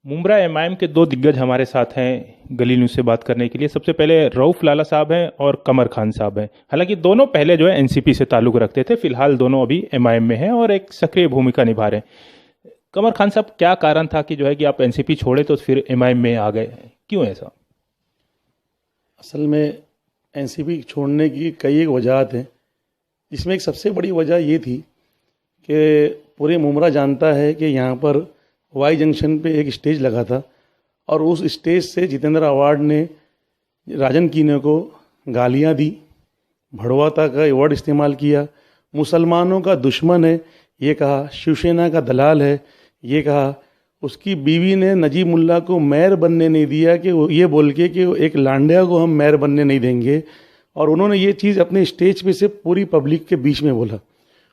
Mumbra MIM के दो दिग्गज हमारे साथ हैं गली न्यूज़ से बात करने के लिए। सबसे पहले रऊफ लाला साहब हैं और कमर खान साहब हैं। हालांकि दोनों पहले जो है एनसीपी से ताल्लुक़ रखते थे, फिलहाल दोनों अभी एमआईएम में हैं और एक सक्रिय भूमिका निभा रहे हैं। कमर खान साहब, क्या कारण था कि जो है कि आप एनसीपी छोड़े तो फिर एमआईएम में आ गए, क्यों ऐसा? असल में एनसीपी छोड़ने की कई एक वजह हैं। इसमें एक सबसे बड़ी वजह ये थी कि पूरे मुमरा जानता है कि यहाँ पर वाई जंक्शन पे एक स्टेज लगा था और उस स्टेज से जितेंद्र अवार्ड ने राजन कीने को गालियाँ दी, भड़वाता का वर्ड इस्तेमाल किया, मुसलमानों का दुश्मन है ये कहा, शिवसेना का दलाल है ये कहा। उसकी बीवी ने नजीब मुल्ला को मेयर बनने नहीं दिया कि वो ये बोल के कि एक लांडिया को हम मेयर बनने नहीं देंगे, और उन्होंने ये चीज़ अपने स्टेज पे से पूरी पब्लिक के बीच में बोला।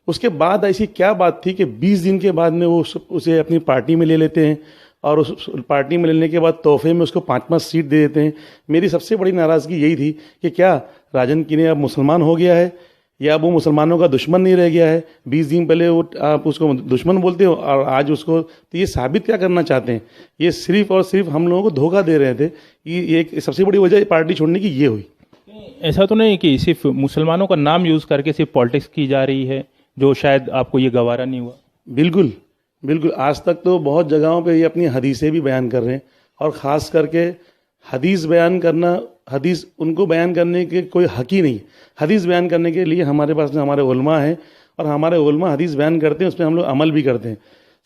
उसके बाद ऐसी क्या बात थी कि 20 दिन के बाद में वो उसे अपनी पार्टी में ले लेते हैं और उस पार्टी में लेने के बाद तोहफे में उसको 5-5 सीट दे देते हैं। मेरी सबसे बड़ी नाराज़गी यही थी कि क्या राजन कीने अब मुसलमान हो गया है या वो मुसलमानों का दुश्मन नहीं रह गया है? 20 दिन पहले वो आप उसको दुश्मन बोलते हो और आज उसको, तो ये साबित क्या करना चाहते हैं? ये सिर्फ और सिर्फ हम लोगों को धोखा दे रहे थे। ये एक सबसे बड़ी वजह पार्टी छोड़ने की ये हुई। ऐसा तो नहीं कि सिर्फ मुसलमानों का नाम यूज़ करके सिर्फ पॉलिटिक्स की जा रही है, जो शायद आपको ये गवारा नहीं हुआ? बिल्कुल बिल्कुल, आज तक तो बहुत जगहों पे ये अपनी हदीसें भी बयान कर रहे हैं और ख़ास करके हदीस बयान करना, हदीस उनको बयान करने के कोई हक ही नहीं। हदीस बयान करने के लिए हमारे पास हमारे उलमा हैं और हमारे उलमा हदीस बयान करते हैं, उस पर हम लोग अमल भी करते हैं।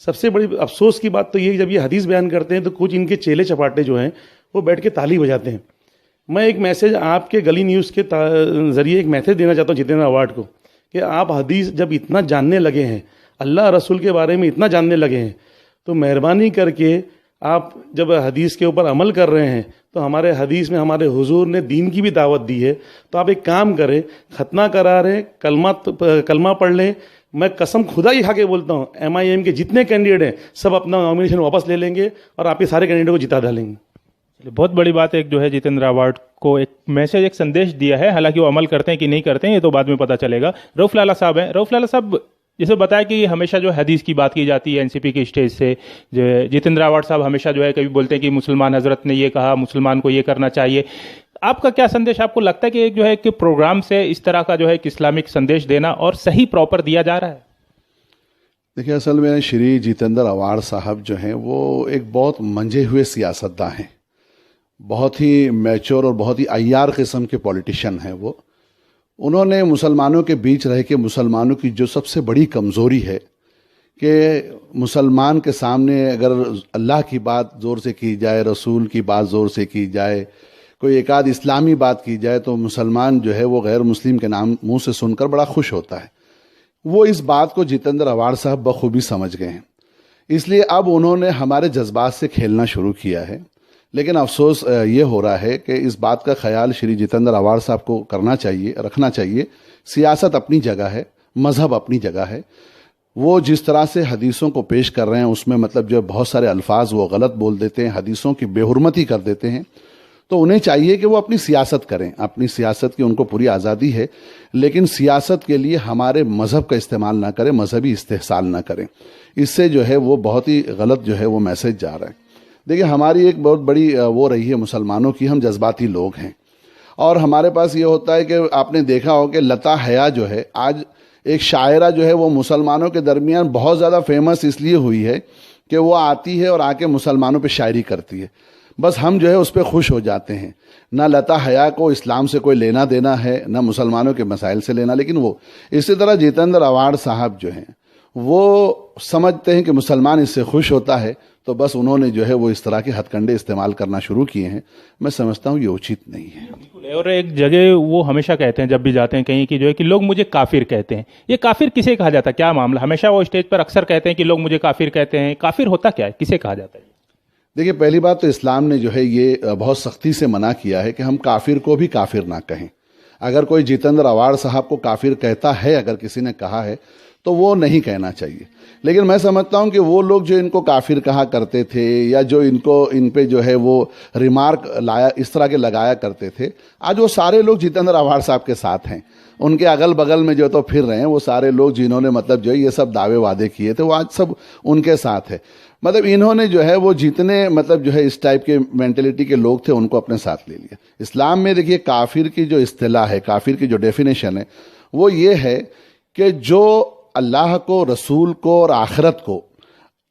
सबसे बड़ी अफसोस की बात तो ये, जब ये हदीस बयान करते हैं तो कुछ इनके चेले चपाटे जो हैं वो बैठ के ताली बजाते हैं। मैं एक मैसेज आपके गली न्यूज़ के ज़रिए एक मैसेज देना चाहता हूँ जितेंद्र अवार्ड को कि आप हदीस जब इतना जानने लगे हैं, अल्लाह रसूल के बारे में इतना जानने लगे हैं, तो मेहरबानी करके आप जब हदीस के ऊपर अमल कर रहे हैं तो हमारे हदीस में हमारे हुजूर ने दीन की भी दावत दी है, तो आप एक काम करें, खतना करा रहे, कलमा पढ़ लें। मैं कसम खुदा ही खा के बोलता हूँ, एमआईएम के जितने कैंडिडेट हैं सब अपना नॉमिनेशन वापस ले लेंगे और आप ये सारे कैंडिडेट को जिता डालेंगे। बहुत बड़ी बात है, एक जो है जितेंद्र अवार्ड को एक मैसेज, एक संदेश दिया है। हालांकि वो अमल करते हैं कि नहीं करते हैं ये तो बाद में पता चलेगा। रऊफ लाला साहब हैं। रऊफ लाला साहब, जैसे बताया कि हमेशा जो हदीस की बात की जाती है एनसीपी के स्टेज से, जो जितेंद्र अवार्ड साहब हमेशा जो है कभी बोलते हैं कि मुसलमान हजरत ने ये कहा, मुसलमान को ये करना चाहिए। आपका क्या संदेश? आपको लगता है कि एक जो है कि प्रोग्राम से इस तरह का जो है एक इस्लामिक संदेश देना और सही प्रॉपर दिया जा रहा है? देखिए, असल में श्री जितेंद्र अवार्ड साहब जो हैं वो एक बहुत मंझे हुए सियासतदान हैं, बहुत ही मैच्योर और बहुत ही अय्यार किस्म के पॉलिटिशियन हैं वो। उन्होंने मुसलमानों के बीच रह के मुसलमानों की जो सबसे बड़ी कमज़ोरी है कि मुसलमान के सामने अगर अल्लाह की बात ज़ोर से की जाए, रसूल की बात ज़ोर से की जाए, कोई एक आध इस्लामी बात की जाए, तो मुसलमान जो है वो गैर मुस्लिम के नाम मुंह से सुनकर बड़ा खुश होता है। वो इस बात को जितेंद्र अवार्ड साहब बखूबी समझ गए हैं, इसलिए अब उन्होंने हमारे जज्बात से खेलना शुरू किया है। लेकिन अफसोस ये हो रहा है कि इस बात का ख्याल श्री जितेंद्र अवार्ड साहब को करना चाहिए, रखना चाहिए। सियासत अपनी जगह है, मज़हब अपनी जगह है। वो जिस तरह से हदीसों को पेश कर रहे हैं उसमें मतलब जो बहुत सारे अल्फाज वो गलत बोल देते हैं, हदीसों की बेहुरमती कर देते हैं, तो उन्हें चाहिए कि वो अपनी सियासत करें। अपनी सियासत की उनको पूरी आज़ादी है, लेकिन सियासत के लिए हमारे मज़हब का इस्तेमाल ना करें, मजहबी इस्तेहसाल ना करें। इससे जो है वो बहुत ही गलत जो है वो मैसेज जा रहा है। देखिए, हमारी एक बहुत बड़ी वो रही है मुसलमानों की, हम जज्बाती लोग हैं और हमारे पास ये होता है कि आपने देखा हो कि लता हया जो है आज एक शायरा जो है वो मुसलमानों के दरमियान बहुत ज़्यादा फेमस इसलिए हुई है कि वो आती है और आके मुसलमानों पे शायरी करती है। बस हम जो है उस पर खुश हो जाते हैं। ना लता हया को इस्लाम से कोई लेना देना है, ना मुसलमानों के मसाइल से लेना। लेकिन वो इसी तरह जितेंद्र अवार्ड साहब जो हैं वो समझते हैं कि मुसलमान इससे खुश होता है, तो बस उन्होंने जो है वो इस तरह के हथकंडे इस्तेमाल करना शुरू किए हैं। मैं समझता हूँ ये उचित नहीं है। और एक जगह वो हमेशा कहते हैं जब भी जाते हैं कहीं कि जो है कि लोग मुझे काफिर कहते हैं। ये काफिर किसे कहा जाता है? क्या मामला? हमेशा वो स्टेज पर अक्सर कहते हैं कि लोग मुझे काफिर कहते हैं। काफिर होता क्या है, किसे कहा जाता है? देखिए, पहली बात तो इस्लाम ने जो है ये बहुत सख्ती से मना किया है कि हम काफिर को भी काफिर ना कहें। अगर कोई जितेंद्र अवार्ड साहब को काफिर कहता है, अगर किसी ने कहा है, तो वो नहीं कहना चाहिए। लेकिन मैं समझता हूं कि वो लोग जो इनको काफिर कहा करते थे या जो इन पे जो है वो रिमार्क लाया इस तरह के लगाया करते थे, आज वो सारे लोग जितेंद्र आव्हाड साहब के साथ हैं। उनके अगल बगल में जो तो फिर रहे हैं वो सारे लोग जिन्होंने मतलब जो है ये सब दावे वादे किए थे, वो आज सब उनके साथ है। मतलब इन्होंने जो है वो जितने मतलब जो है इस टाइप के मेंटेलिटी के लोग थे उनको अपने साथ ले लिया। इस्लाम में देखिए काफिर की जो इस्तिलाह है, काफिर की जो डेफिनेशन है वो ये है कि जो अल्लाह को, रसूल को और आखिरत को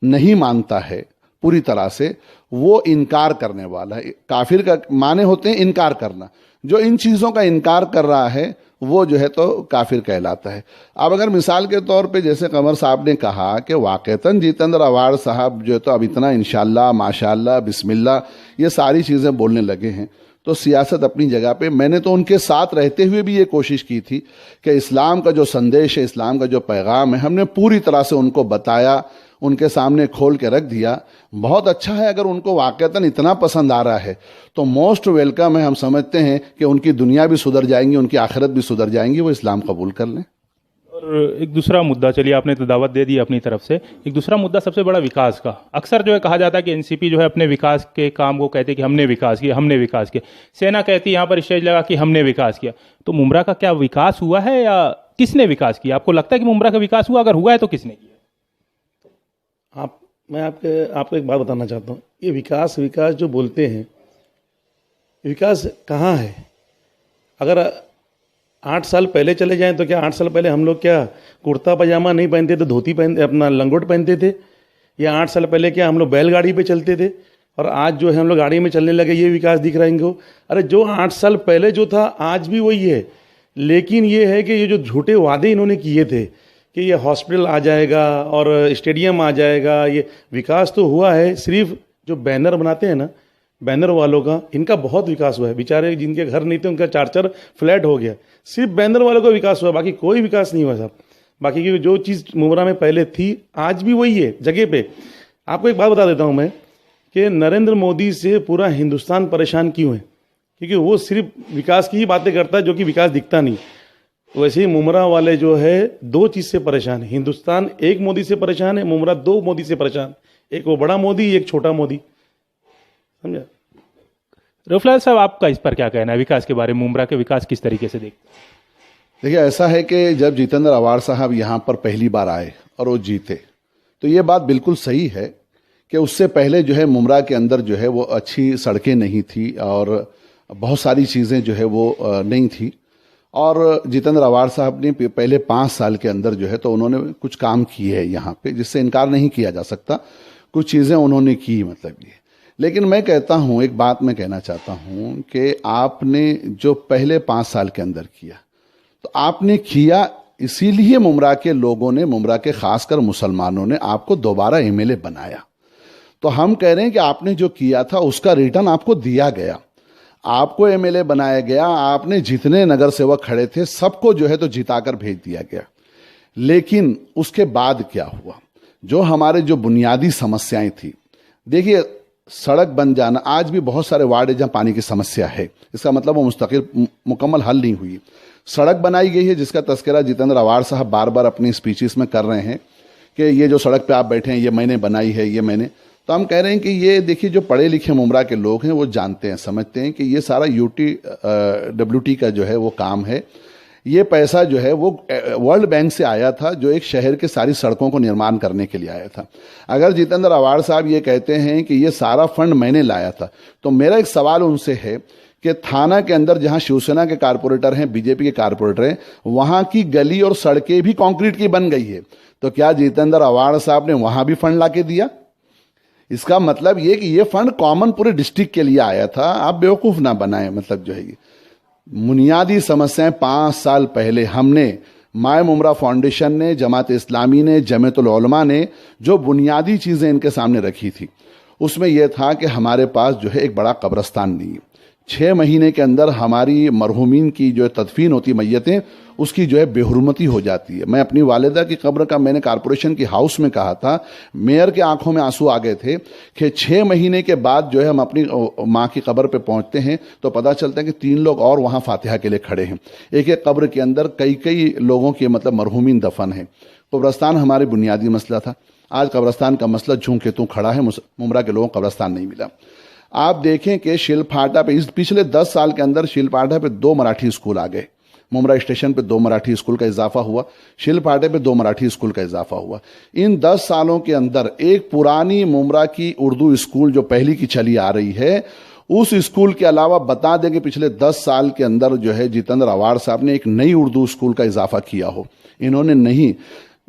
नहीं मानता है पूरी तरह से, वो इनकार करने वाला है। काफिर का माने होते हैं इनकार करना। जो इन चीज़ों का इनकार कर रहा है वो जो है तो काफिर कहलाता है। अब अगर मिसाल के तौर पे जैसे कमर साहब ने कहा कि वाकईतन जितेंद्र आव्हाड साहब जो है तो अब इतना इंशाल्लाह माशाल्लाह बिस्मिल्लाह ये सारी चीज़ें बोलने लगे हैं, तो सियासत अपनी जगह पे। मैंने तो उनके साथ रहते हुए भी ये कोशिश की थी कि इस्लाम का जो संदेश है, इस्लाम का जो पैगाम है, हमने पूरी तरह से उनको बताया, उनके सामने खोल के रख दिया। बहुत अच्छा है, अगर उनको वाकईतन इतना पसंद आ रहा है तो मोस्ट वेलकम है। हम समझते हैं कि उनकी दुनिया भी सुधर जाएंगी, उनकी आखिरत भी सुधर जाएंगी, वो इस्लाम कबूल कर लें। और एक दूसरा मुद्दा, चलिए आपने तो दावत दे दी अपनी तरफ से, एक दूसरा मुद्दा सबसे बड़ा विकास का। अक्सर जो है कहा जाता है कि एनसीपी जो है अपने विकास के काम को कहते हैं कि हमने विकास किया, हमने विकास किया। सेना कहती है यहाँ पर स्टेज लगा कि हमने विकास किया। तो मुमरा का क्या विकास हुआ है या किसने विकास किया? आपको लगता है कि मुमरा का विकास हुआ? अगर हुआ है तो किसने किया? मैं आपको एक बात बताना चाहता हूँ। ये विकास जो बोलते हैं, विकास कहाँ है? अगर 8 साल पहले चले जाएं तो क्या 8 साल पहले हम लोग क्या कुर्ता पजामा नहीं पहनते थे, धोती पहनते, अपना लंगोट पहनते थे? या 8 साल पहले क्या हम लोग बैलगाड़ी पे चलते थे? और आज जो है हम लोग गाड़ी में चलने लगे, ये विकास दिख रहा है इनको? अरे जो 8 साल पहले जो था आज भी वही है। लेकिन ये है कि ये जो झूठे वादे इन्होंने किए थे कि ये हॉस्पिटल आ जाएगा और स्टेडियम आ जाएगा, ये विकास तो हुआ है। सिर्फ जो बैनर बनाते हैं ना, बैनर वालों का, इनका बहुत विकास हुआ है। बेचारे जिनके घर नहीं थे उनका 4-4 फ्लैट हो गया। सिर्फ बैनर वालों का विकास हुआ, बाकी कोई विकास नहीं हुआ साहब। बाकी की जो चीज़ मुमरा में पहले थी आज भी वही है जगह पे। आपको एक बात बता देता हूँ मैं कि नरेंद्र मोदी से पूरा हिंदुस्तान परेशान क्यों है? क्योंकि वो सिर्फ विकास की ही बातें करता है जो कि विकास दिखता नहीं। वैसे ही मुमरा वाले जो है 2 चीज़ से परेशान है। हिंदुस्तान 1 मोदी से परेशान है, मुमरा 2 मोदी से परेशान। एक वो बड़ा मोदी, एक छोटा मोदी, समझा? रऊफलाल साहब, आपका इस पर क्या कहना है विकास के बारे में? मुमरा के विकास किस तरीके से देखते हैं? देखिए, ऐसा है कि जब जितेंद्र आव्हाड साहब यहाँ पर पहली बार आए और वो जीते, तो ये बात बिल्कुल सही है कि उससे पहले जो है मुमरा के अंदर जो है वो अच्छी सड़कें नहीं थी और बहुत सारी चीज़ें जो है वो नहीं थी। और जितेंद्र आव्हाड साहब ने पहले 5 साल के अंदर जो है तो उन्होंने कुछ काम किए हैं यहाँ पे, जिससे इनकार नहीं किया जा सकता। कुछ चीज़ें उन्होंने की, मतलब ये। लेकिन मैं कहता हूँ, एक बात मैं कहना चाहता हूँ कि आपने जो पहले 5 साल के अंदर किया, तो आपने किया इसीलिए मुमरा के लोगों ने, मुमरा के खासकर मुसलमानों ने आपको दोबारा एमएलए बनाया। तो हम कह रहे हैं कि आपने जो किया था उसका रिटर्न आपको दिया गया। आपको एमएलए बनाया गया, आपने जितने नगर सेवक खड़े थे सबको जो है तो जिताकर भेज दिया गया। लेकिन उसके बाद क्या हुआ? जो हमारे जो बुनियादी समस्याएं थी, देखिए सड़क बन जाना, आज भी बहुत सारे वार्ड है जहां पानी की समस्या है, इसका मतलब वो मुस्तकिल मुकम्मल हल नहीं हुई। सड़क बनाई गई है जिसका तस्करा जितेंद्र आव्हाड साहब बार बार अपनी स्पीचेस में कर रहे हैं कि ये जो सड़क पे आप बैठे हैं ये मैंने बनाई है, ये मैंने। तो हम कह रहे हैं कि ये देखिए, जो पढ़े लिखे मुमरा के लोग हैं वो जानते हैं, समझते हैं कि ये सारा UTWT का जो है वो काम है। ये पैसा जो है वो वर्ल्ड बैंक से आया था, जो एक शहर के सारी सड़कों को निर्माण करने के लिए आया था। अगर जितेंद्र आव्हाड साहब ये कहते हैं कि ये सारा फंड मैंने लाया था, तो मेरा एक सवाल उनसे है कि थाना के अंदर जहां शिवसेना के कारपोरेटर हैं, बीजेपी के कारपोरेटर हैं, वहां की गली और सड़कें भी कंक्रीट की बन गई है। तो क्या जितेंद्र आव्हाड साहब ने वहां भी फंड ला के दिया? इसका मतलब ये कि ये फंड कॉमन पूरे डिस्ट्रिक्ट के लिए आया था। आप बेवकूफ़ ना बनाएं। मतलब जो है ये बुनियादी समस्याएं 5 साल पहले हमने, माय मुमरा फाउंडेशन ने, जमात इस्लामी ने, जमीयतुल उलमा ने जो बुनियादी चीज़ें इनके सामने रखी थी, उसमें यह था कि हमारे पास जो है एक बड़ा कब्रस्तान नहीं है। 6 महीने के अंदर हमारी मरहूमीन की जो तदफीन होती मैयतें, उसकी जो है बेहुरमती हो जाती है। मैं अपनी वालिदा की कब्र का मैंने कारपोरेशन की हाउस में कहा था, मेयर के आंखों में आंसू आ गए थे कि 6 महीने के बाद जो है हम अपनी माँ की कब्र पे पहुंचते हैं तो पता चलता है कि 3 लोग और वहाँ फातिहा के लिए खड़े हैं। एक एक कब्र के अंदर कई कई लोगों के मतलब मरहूमीन दफन हैं। कब्रस्तान हमारे बुनियादी मसला था। आज कब्रस्तान का मसला झूम के तू खड़ा है, मुमरा के लोगों को कब्रस्तान नहीं मिला। आप देखें कि शिलफाटा पे इस पिछले 10 साल के अंदर शिलफाटा पे 2 मराठी स्कूल आ गए। मुमरा स्टेशन पे 2 मराठी स्कूल का इजाफा हुआ, शिलफाटे पे 2 मराठी स्कूल का इजाफा हुआ। इन 10 सालों के अंदर एक पुरानी मुमरा की उर्दू स्कूल जो पहली की चली आ रही है, उस स्कूल के अलावा बता दें कि पिछले 10 साल के अंदर जो है जितेंद्र आवाड़ साहब ने एक नई उर्दू स्कूल का इजाफा किया हो, इन्होंने नहीं।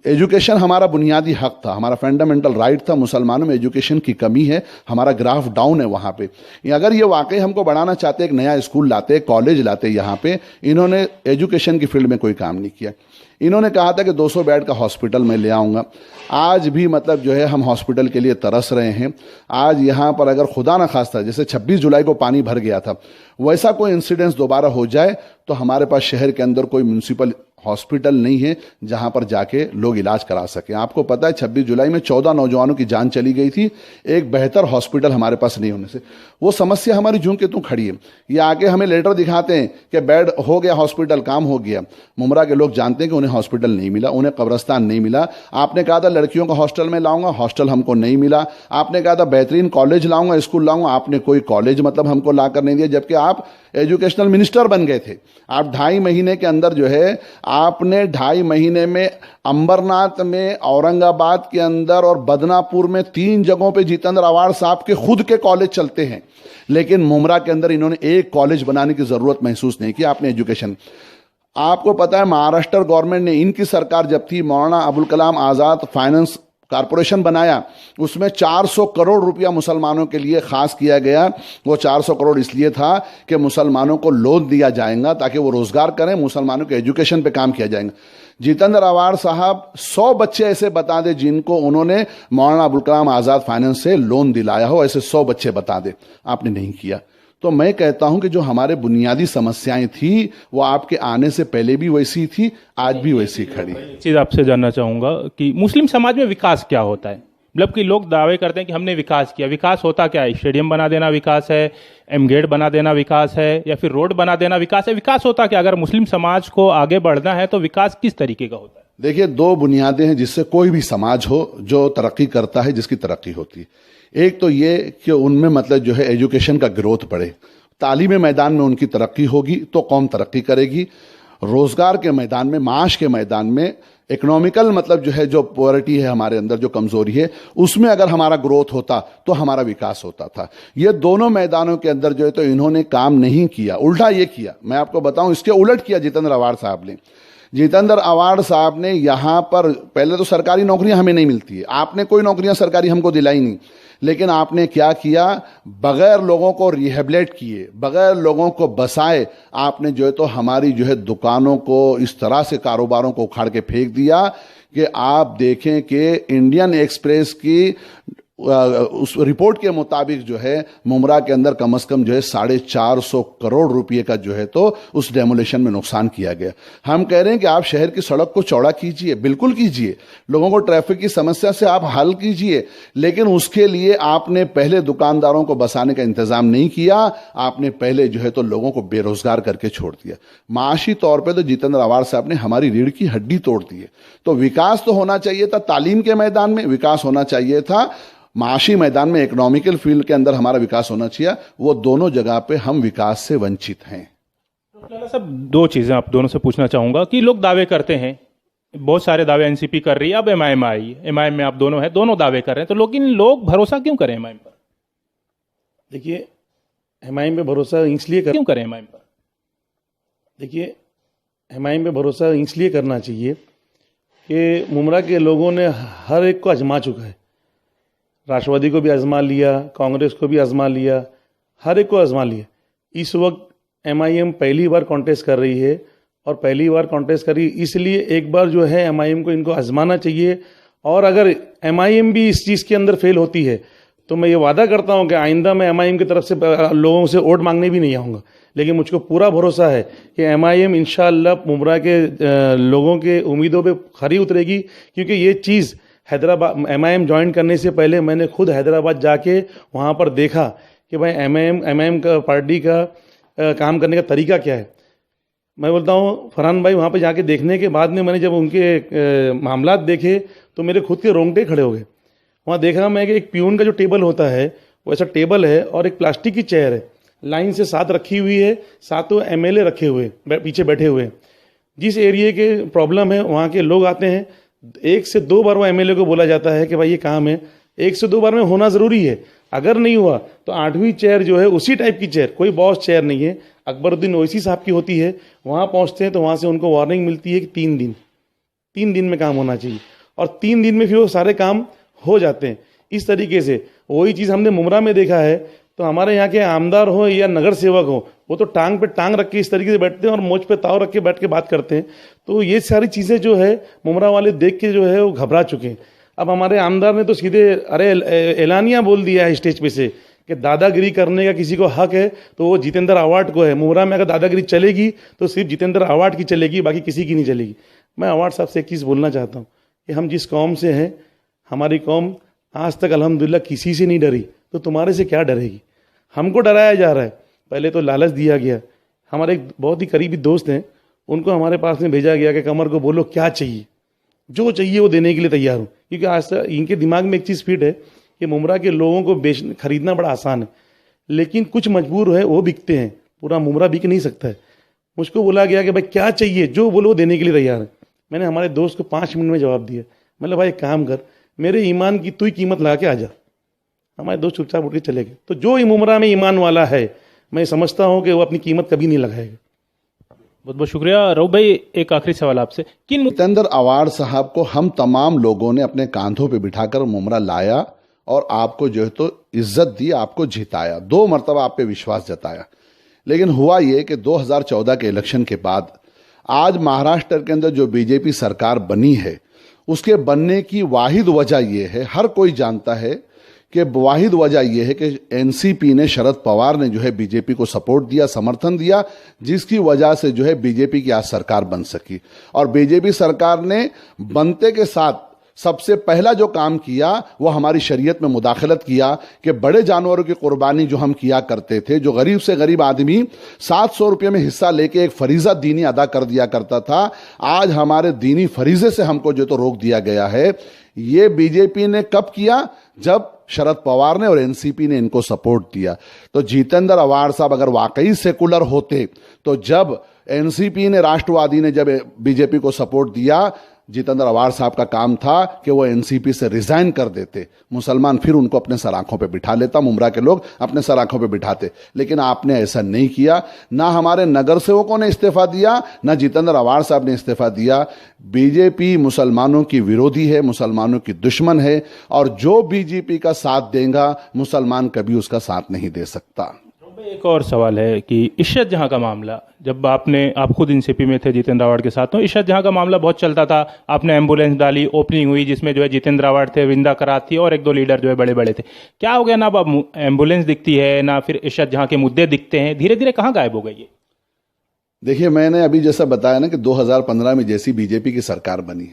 एजुकेशन हमारा बुनियादी हक था, हमारा फंडामेंटल राइट था। मुसलमानों में एजुकेशन की कमी है, हमारा ग्राफ डाउन है वहाँ पे। अगर ये वाकई हमको बढ़ाना चाहते, एक नया स्कूल लाते, कॉलेज लाते यहाँ पे, इन्होंने एजुकेशन की फील्ड में कोई काम नहीं किया। इन्होंने कहा था कि 200 बेड का हॉस्पिटल मैं ले आऊँगा। आज भी मतलब जो है हम हॉस्पिटल के लिए तरस रहे हैं। आज यहाँ पर अगर खुदा न खास्ता जैसे 26 जुलाई को पानी भर गया था, वैसा कोई इंसिडेंस दोबारा हो जाए तो हमारे पास शहर के अंदर कोई म्यूनसिपल हॉस्पिटल नहीं है जहां पर जाके लोग इलाज करा सकें। आपको पता है 26 जुलाई में 14 नौजवानों की जान चली गई थी, एक बेहतर हॉस्पिटल हमारे पास नहीं होने से। वो समस्या हमारी झूम के तू खड़ी है। ये आके हमें लेटर दिखाते हैं कि बेड हो गया, हॉस्पिटल काम हो गया। मुमरा के लोग जानते हैं कि उन्हें हॉस्पिटल नहीं मिला, उन्हें कब्रस्तान नहीं मिला। आपने कहा था लड़कियों का हॉस्टल में लाऊंगा, हॉस्टल हमको नहीं मिला। आपने कहा था बेहतरीन कॉलेज लाऊंगा, स्कूल लाऊंगा, आपने कोई कॉलेज मतलब हमको ला कर नहीं दिया, जबकि आप एजुकेशनल मिनिस्टर बन गए थे। आप 2.5 महीने के अंदर जो है आपने 2.5 महीने में अंबरनाथ में, औरंगाबाद के अंदर और बदनापुर में 3 जगहों पे जितेंद्र आवाड़ साहब के खुद के कॉलेज चलते हैं, लेकिन मुमरा के अंदर इन्होंने एक कॉलेज बनाने की जरूरत महसूस नहीं की। आपने एजुकेशन, आपको पता है महाराष्ट्र गवर्नमेंट ने, इनकी सरकार जब थी, मौलाना अबुल कलाम आजाद फाइनेंस कारपोरेशन बनाया, उसमें 400 करोड़ रुपया मुसलमानों के लिए खास किया गया। वो 400 करोड़ इसलिए था कि मुसलमानों को लोन दिया जाएगा ताकि वो रोजगार करें, मुसलमानों के एजुकेशन पे काम किया जाएगा। जितेंद्र आवाड़ साहब 100 बच्चे ऐसे बता दे जिनको उन्होंने मौलाना अबुल कलाम आजाद फाइनेंस से लोन दिलाया हो, ऐसे 100 बच्चे बता दे। आपने नहीं किया। तो मैं कहता हूं कि जो हमारे बुनियादी समस्याएं थी वो आपके आने से पहले भी वैसी थी, आज भी वैसी खड़ी। एक चीज़ आपसे जानना चाहूंगा कि मुस्लिम समाज में विकास क्या होता है? मतलब कि लोग दावे करते हैं कि हमने विकास किया। विकास होता क्या है? स्टेडियम बना देना विकास है, एमगेट बना देना विकास है, या फिर रोड बना देना विकास है? विकास होता क्या? अगर मुस्लिम समाज को आगे बढ़ना है तो विकास किस तरीके का होता है? देखिए, 2 बुनियादें हैं जिससे कोई भी समाज हो जो तरक्की करता है, जिसकी तरक्की होती है। एक तो ये कि उनमें मतलब जो है एजुकेशन का ग्रोथ बढ़े, तालीमी मैदान में उनकी तरक्की होगी तो कौम तरक्की करेगी। रोजगार के मैदान में, माश के मैदान में, इकोनॉमिकल मतलब जो है, जो पॉवर्टी है हमारे अंदर, जो कमजोरी है, उसमें अगर हमारा ग्रोथ होता तो हमारा विकास होता था। ये दोनों मैदानों के अंदर जो है तो इन्होंने काम नहीं किया, उल्टा ये किया। मैं आपको बताऊं, इसके उलट किया जितेंद्र आवाड़ साहब ने। जितेंद्र आवाड़ साहब ने यहां पर, पहले तो सरकारी नौकरियां हमें नहीं मिलती है, आपने कोई नौकरियां सरकारी हमको दिलाई नहीं, लेकिन आपने क्या किया, बगैर लोगों को रिहेबिलेट किए, बगैर लोगों को बसाए, आपने जो है तो हमारी जो है दुकानों को इस तरह से, कारोबारों को उखाड़ के फेंक दिया कि आप देखें कि इंडियन एक्सप्रेस की उस रिपोर्ट के मुताबिक जो है मुमरा के अंदर कम से कम जो है 450 करोड़ रुपए का जो है तो उस डेमोलेशन में नुकसान किया गया। हम कह रहे हैं कि आप शहर की सड़क को चौड़ा कीजिए, बिल्कुल कीजिए, लोगों को ट्रैफिक की समस्या से आप हल कीजिए, लेकिन उसके लिए आपने पहले दुकानदारों को बसाने का इंतजाम नहीं किया। आपने पहले जो है तो लोगों को बेरोजगार करके छोड़ दिया। माशी तौर पर तो जितेंद्र आवाड़ साहब ने हमारी रीढ़ की हड्डी तोड़ दी है। तो विकास तो होना चाहिए था, तालीम के मैदान में विकास होना चाहिए था, माशी मैदान में, इकोनॉमिकल फील्ड के अंदर हमारा विकास होना चाहिए। वो दोनों जगह पे हम विकास से वंचित हैं। सब 2 चीजें आप दोनों से पूछना चाहूंगा कि लोग दावे करते हैं, बहुत सारे दावे एनसीपी कर रही है, अब एमआईएम आई, एमआईएम में आप दोनों हैं, दोनों दावे कर रहे हैं, तो लोग भरोसा क्यों करें एमआईएम पर? देखिए, एमआईएम पे भरोसा इसलिए क्यों करें एमआईएम पर? देखिए, एमआईएम पे भरोसा इसलिए करना चाहिए कि मुमरा के लोगों ने हर एक को आजमा चुका है। राष्ट्रवादी को भी आजमा लिया, कांग्रेस को भी आजमा लिया, हर एक को आजमा लिया। इस वक्त एमआईएम पहली बार कॉन्टेस्ट कर रही है, और पहली बार कॉन्टेस्ट कर रही है इसलिए एक बार जो है एमआईएम को इनको आजमाना चाहिए। और अगर एमआईएम भी इस चीज़ के अंदर फेल होती है तो मैं ये वादा करता हूं कि आइंदा मैं एमआईएम की तरफ से लोगों से वोट मांगने भी नहीं आऊँगा। लेकिन मुझको पूरा भरोसा है कि एमआईएम इंशाअल्लाह मुमरा के लोगों के उम्मीदों पे खरी उतरेगी, क्योंकि ये चीज़ हैदराबाद एमआईएम ज्वाइन करने से पहले मैंने खुद हैदराबाद जाके वहाँ पर देखा कि भाई एमआईएम का पार्टी का काम करने का तरीका क्या है। मैं बोलता हूँ फरहान भाई, वहाँ पे जाके देखने के बाद में मैंने जब उनके मामलात देखे तो मेरे खुद के रोंगटे खड़े हो गए। वहाँ देखा मैं कि एक प्यून का जो टेबल होता है वो ऐसा टेबल है और एक प्लास्टिक की चेयर है, लाइन से 7 रखी हुई है, 7 एमएलए रखे हुए पीछे बैठे हुए हैं। जिस एरिया के प्रॉब्लम है वहाँ के लोग आते हैं, 1 से 2 बार वो एमएलए को बोला जाता है कि भाई ये काम है, 1 से 2 बार में होना ज़रूरी है। अगर नहीं हुआ तो 8वीं चेयर जो है उसी टाइप की चेयर, कोई बॉस चेयर नहीं है, अकबरुद्दीन ओवैसी साहब की होती है, वहाँ पहुँचते हैं तो वहाँ से उनको वार्निंग मिलती है कि 3 दिन में काम होना चाहिए, और 3 दिन में फिर वो सारे काम हो जाते हैं। इस तरीके से वही चीज़ हमने मुमरा में देखा है। तो हमारे यहाँ के आमदार हो या नगर सेवक हो, वो तो टांग पे टांग रख के इस तरीके से बैठते हैं और मोच पे ताव रख के बैठ के बात करते हैं। तो ये सारी चीज़ें जो है मुमरा वाले देख के जो है वो घबरा चुके हैं। अब हमारे आमदार ने तो सीधे एलानिया बोल दिया है स्टेज पे से कि दादागिरी करने का किसी को हक है तो वो जितेंद्र अवार्ड को है। मुमरा में अगर दादागिरी चलेगी तो सिर्फ जितेंद्र अवार्ड की चलेगी, बाकी किसी की नहीं चलेगी। मैं अवार्ड साहब से एक चीज़ बोलना चाहता हूँ कि हम जिस कौम से हैं, हमारी कौम आज तक अल्हम्दुलिल्लाह किसी से नहीं डरी, तो तुम्हारे से क्या डरेगी। हमको डराया जा रहा है, पहले तो लालच दिया गया। हमारे एक बहुत ही करीबी दोस्त हैं, उनको हमारे पास में भेजा गया कि कमर को बोलो क्या चाहिए, जो चाहिए वो देने के लिए तैयार हूँ। क्योंकि आज तक इनके दिमाग में एक चीज़ फिट है कि मुमरा के लोगों को खरीदना बड़ा आसान है, लेकिन कुछ मजबूर है वो बिकते हैं, पूरा मुमरा बिक नहीं सकता है। मुझको बोला गया कि भाई क्या चाहिए, जो बोलो वो देने के लिए तैयार है। मैंने हमारे दोस्त को 5 मिनट में जवाब दिया। मतलब भाई एक काम कर, मेरे ईमान की तू ही कीमत लगा के आ जा। हमारे दोस्त चुपचाप उठ के चले गए। तो जो मुमरा में ईमान वाला है, मैं समझता हूँ कि वो अपनी कीमत कभी नहीं लगाएगा। बहुत बहुत शुक्रिया। रऊफ भाई, एक आखिरी सवाल आपसे, किन जितेंद्र अवार्ड साहब को हम तमाम लोगों ने अपने कांधों पे बिठाकर मुमरा लाया और आपको जो है तो इज्जत दी, आपको जिताया, 2 मरतबा आप पे विश्वास जताया। लेकिन हुआ ये कि 2014 के इलेक्शन के बाद आज महाराष्ट्र के अंदर जो बीजेपी सरकार बनी है, उसके बनने की वाहिद वजह यह है, हर कोई जानता है कि वाहिद वजह यह है कि एनसीपी ने, शरद पवार ने जो है बीजेपी को सपोर्ट दिया, समर्थन दिया, जिसकी वजह से जो है बीजेपी की आज सरकार बन सकी। और बीजेपी सरकार ने बनते के साथ सबसे पहला जो काम किया वो हमारी शरीयत में मुदाखलत किया कि बड़े जानवरों की कुर्बानी जो हम किया करते थे, जो गरीब से गरीब आदमी 700 रुपये में हिस्सा लेके एक फरीज़ा दीनी अदा कर दिया करता था, आज हमारे दीनी फरीज़े से हमको जो तो रोक दिया गया है। ये बीजेपी ने कब किया? जब शरद पवार ने और एनसीपी ने इनको सपोर्ट दिया। तो जितेंद्र अवार्ड साहब अगर वाकई सेकुलर होते तो जब एनसीपी ने, राष्ट्रवादी ने जब बीजेपी को सपोर्ट दिया, जितेंद्र अवार्ड साहब का काम था कि वो एनसीपी से रिजाइन कर देते, मुसलमान फिर उनको अपने सराखों पे बिठा लेता, मुमरा के लोग अपने सराखों पे बिठाते। लेकिन आपने ऐसा नहीं किया। ना हमारे नगर सेवकों ने इस्तीफा दिया, ना जितेंद्र अवार्ड साहब ने इस्तीफा दिया। बीजेपी मुसलमानों की विरोधी है, मुसलमानों की दुश्मन है, और जो बीजेपी का साथ देगा मुसलमान कभी उसका साथ नहीं दे सकता। एक और सवाल है कि इशरत जहां का मामला, जब आप खुद एनसीपी में थे जितेंद्र अवार्ड के साथ, तो इशरत जहां का मामला बहुत चलता था। आपने एम्बुलेंस डाली, ओपनिंग हुई जिसमें जो है जितेंद्र अवार्ड थे, विंदा करात थी और 1-2 लीडर जो है बड़े बड़े थे। क्या हो गया ना, अब एम्बुलेंस दिखती है ना फिर इशरत जहां के मुद्दे दिखते हैं, धीरे धीरे कहाँ गायब हो गई है? देखिए, मैंने अभी जैसा बताया ना कि 2015 में जैसी बीजेपी की सरकार बनी,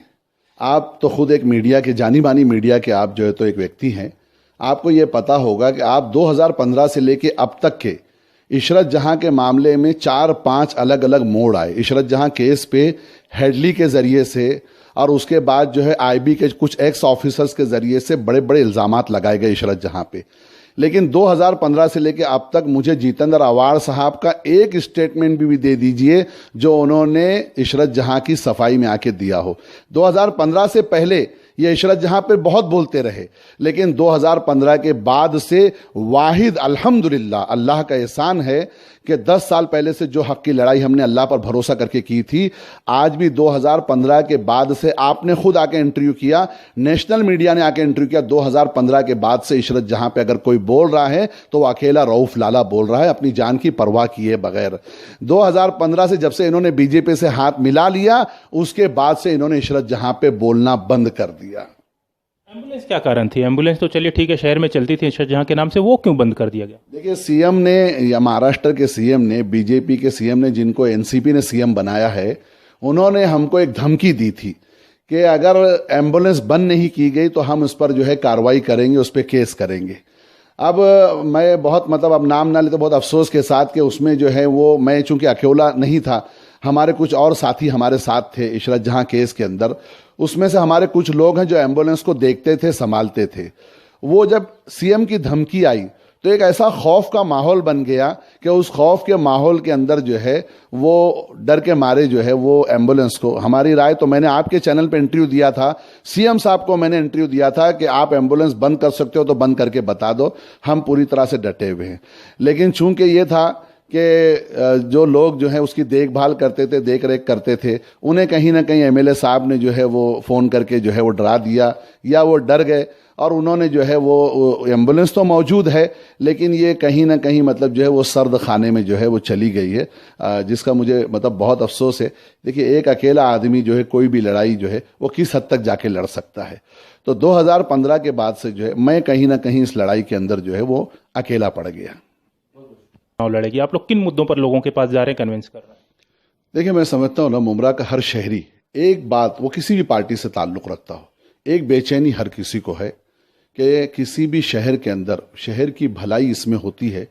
आप तो खुद एक मीडिया के, जानी मानी मीडिया के आप जो है तो एक व्यक्ति हैं, आपको ये पता होगा कि आप 2015 से लेके अब तक के इशरत जहां के मामले में 4-5 अलग अलग मोड़ आए। इशरत जहां केस पे हेडली के जरिए से और उसके बाद जो है आईबी के कुछ एक्स ऑफिसर्स के जरिए से बड़े बड़े इल्जामात लगाए गए इशरत जहां पे। लेकिन 2015 से लेके अब तक मुझे जितेंद्र अवार्ड साहब का एक स्टेटमेंट भी दे दीजिए जो उन्होंने इशरत जहां की सफाई में आके दिया हो। 2015 से पहले ये इशरत जहां पे बहुत बोलते रहे, लेकिन 2015 के बाद से वाहिद, अल्हम्दुलिल्लाह, अल्लाह का एहसान है कि 10 साल पहले से जो हक की लड़ाई हमने अल्लाह पर भरोसा करके की थी, आज भी 2015 के बाद से आपने खुद आके इंटरव्यू किया, नेशनल मीडिया ने आके इंटरव्यू किया, 2015 के बाद से इशरत जहां पे अगर कोई बोल रहा है तो वो अकेला रऊफ लाला बोल रहा है, अपनी जान की परवाह किए बगैर। 2015 से जब से इन्होंने बीजेपी से हाथ मिला लिया, उसके बाद से इन्होंने इशरत जहां पे बोलना बंद कर दिया। एम्बुलेंस क्या कारण थी? एम्बुलेंस तो चलिए ठीक है, शहर में चलती थी इशरत जहां के नाम से, वो क्यों बंद कर दिया गया? देखिए, सीएम ने या महाराष्ट्र के सीएम ने, बीजेपी के सीएम ने, जिनको एनसीपी ने सीएम बनाया है, उन्होंने हमको एक धमकी दी थी कि अगर एम्बुलेंस बंद नहीं की गई तो हम उस पर जो है कार्रवाई करेंगे, उस पर केस करेंगे। अब मैं बहुत, मतलब अब नाम ना ले तो बहुत अफसोस के साथ कि उसमें जो है वो, मैं चूंकि अकेला नहीं था, हमारे कुछ और साथी हमारे साथ थे इशरत जहां केस के अंदर। उसमें से हमारे कुछ लोग हैं जो एम्बुलेंस को देखते थे, संभालते थे। वो जब सीएम की धमकी आई तो एक ऐसा खौफ का माहौल बन गया कि उस खौफ के माहौल के अंदर जो है वो डर के मारे जो है वो एम्बुलेंस को, हमारी राय तो मैंने आपके चैनल पे इंटरव्यू दिया था, सीएम साहब को मैंने इंटरव्यू दिया था कि आप एम्बुलेंस बंद कर सकते हो तो बंद करके बता दो, हम पूरी तरह से डटे हुए हैं। लेकिन चूंकि ये था कि जो लोग जो है उसकी देखभाल करते थे, देख रेख करते थे, उन्हें कहीं ना कहीं एमएलए साहब ने जो है वो फ़ोन करके जो है वो डरा दिया या वो डर गए और उन्होंने जो है वो एम्बुलेंस तो मौजूद है लेकिन ये कहीं ना कहीं मतलब जो है वो सर्द खाने में जो है वो चली गई है, जिसका मुझे मतलब बहुत अफसोस है। देखिए एक अकेला आदमी जो है कोई भी लड़ाई जो है वो किस हद तक जाके लड़ सकता है। तो 2015 के बाद से जो है मैं कहीं ना कहीं इस लड़ाई के अंदर जो है वो अकेला पड़ गया। लड़ेगी, आप लोग किन मुद्दों पर लोगों के पास जा रहे हैं, कन्विंस कर रहे हैं? देखिए मैं समझता हूँ ना, मुमरा का हर शहरी एक बात, वो किसी भी पार्टी से ताल्लुक़ रखता हो, एक बेचैनी हर किसी को है कि किसी भी शहर के अंदर शहर की भलाई इसमें होती है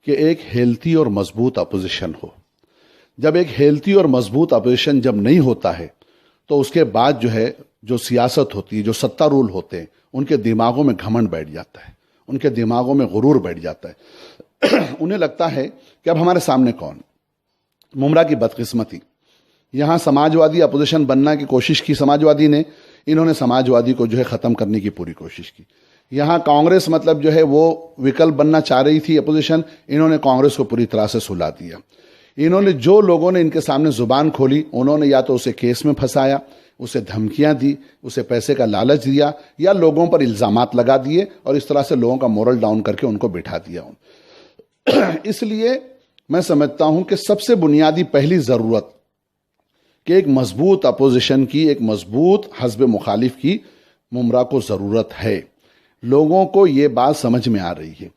कि एक हेल्थी और मजबूत अपोजिशन हो। जब एक हेल्थी और मजबूत अपोजिशन जब नहीं होता है तो उसके बाद जो है जो सियासत होती है, जो सत्ता रूल होते हैं, उनके दिमागों में घमंड बैठ जाता है, उनके दिमागों में गुरूर बैठ जाता है। उन्हें लगता है कि अब हमारे सामने कौन। मुमरा की बदकिस्मती, यहाँ समाजवादी अपोजिशन बनना की कोशिश की समाजवादी ने, इन्होंने समाजवादी को जो है ख़त्म करने की पूरी कोशिश की। यहाँ कांग्रेस मतलब जो है वो विकल्प बनना चाह रही थी अपोजिशन, इन्होंने कांग्रेस को पूरी तरह से सुला दिया। इन्होंने जो लोगों ने इनके सामने जुबान खोली, उन्होंने या तो उसे केस में फंसाया, उसे धमकियां दी, उसे पैसे का लालच दिया या लोगों पर इल्ज़ामात लगा दिए और इस तरह से लोगों का मोरल डाउन करके उनको बिठा दिया। इसलिए मैं समझता हूं कि सबसे बुनियादी पहली ज़रूरत कि एक मजबूत अपोजिशन की, एक मजबूत हज़ब मुखालिफ की मुमरा को ज़रूरत है। लोगों को ये बात समझ में आ रही है।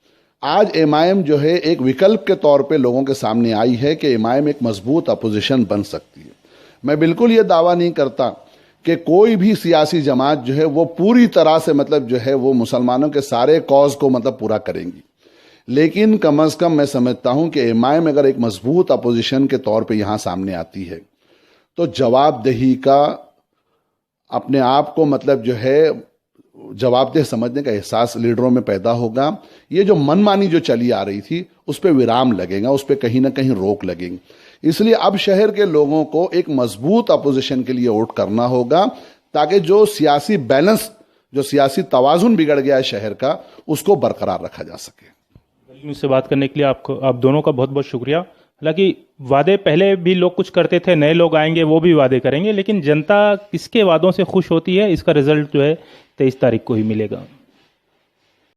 आज एमआईएम जो है एक विकल्प के तौर पे लोगों के सामने आई है कि एमआईएम एक मजबूत अपोजिशन बन सकती है। मैं बिल्कुल ये दावा नहीं करता कि कोई भी सियासी जमात जो है वो पूरी तरह से मतलब जो है वो मुसलमानों के सारे कॉज को मतलब पूरा करेंगी, लेकिन कम अज़ कम मैं समझता हूं कि एमआईएम अगर एक मजबूत अपोजिशन के तौर पे यहां सामने आती है तो जवाबदेही का, अपने आप को मतलब जो है जवाबदेह समझने का एहसास लीडरों में पैदा होगा। ये जो मनमानी जो चली आ रही थी उस पर विराम लगेगा, उस पर कहीं ना कहीं रोक लगेगी। इसलिए अब शहर के लोगों को एक मजबूत अपोजिशन के लिए वोट करना होगा ताकि जो सियासी बैलेंस, जो सियासी तवाजुन बिगड़ गया है शहर का, उसको बरकरार रखा जा सके। मुझसे बात करने के लिए आप दोनों का बहुत बहुत शुक्रिया। हालांकि वादे पहले भी लोग कुछ करते थे, नए लोग आएंगे वो भी वादे करेंगे, लेकिन जनता किसके वादों से खुश होती है इसका रिजल्ट जो है 23 तारीख को ही मिलेगा।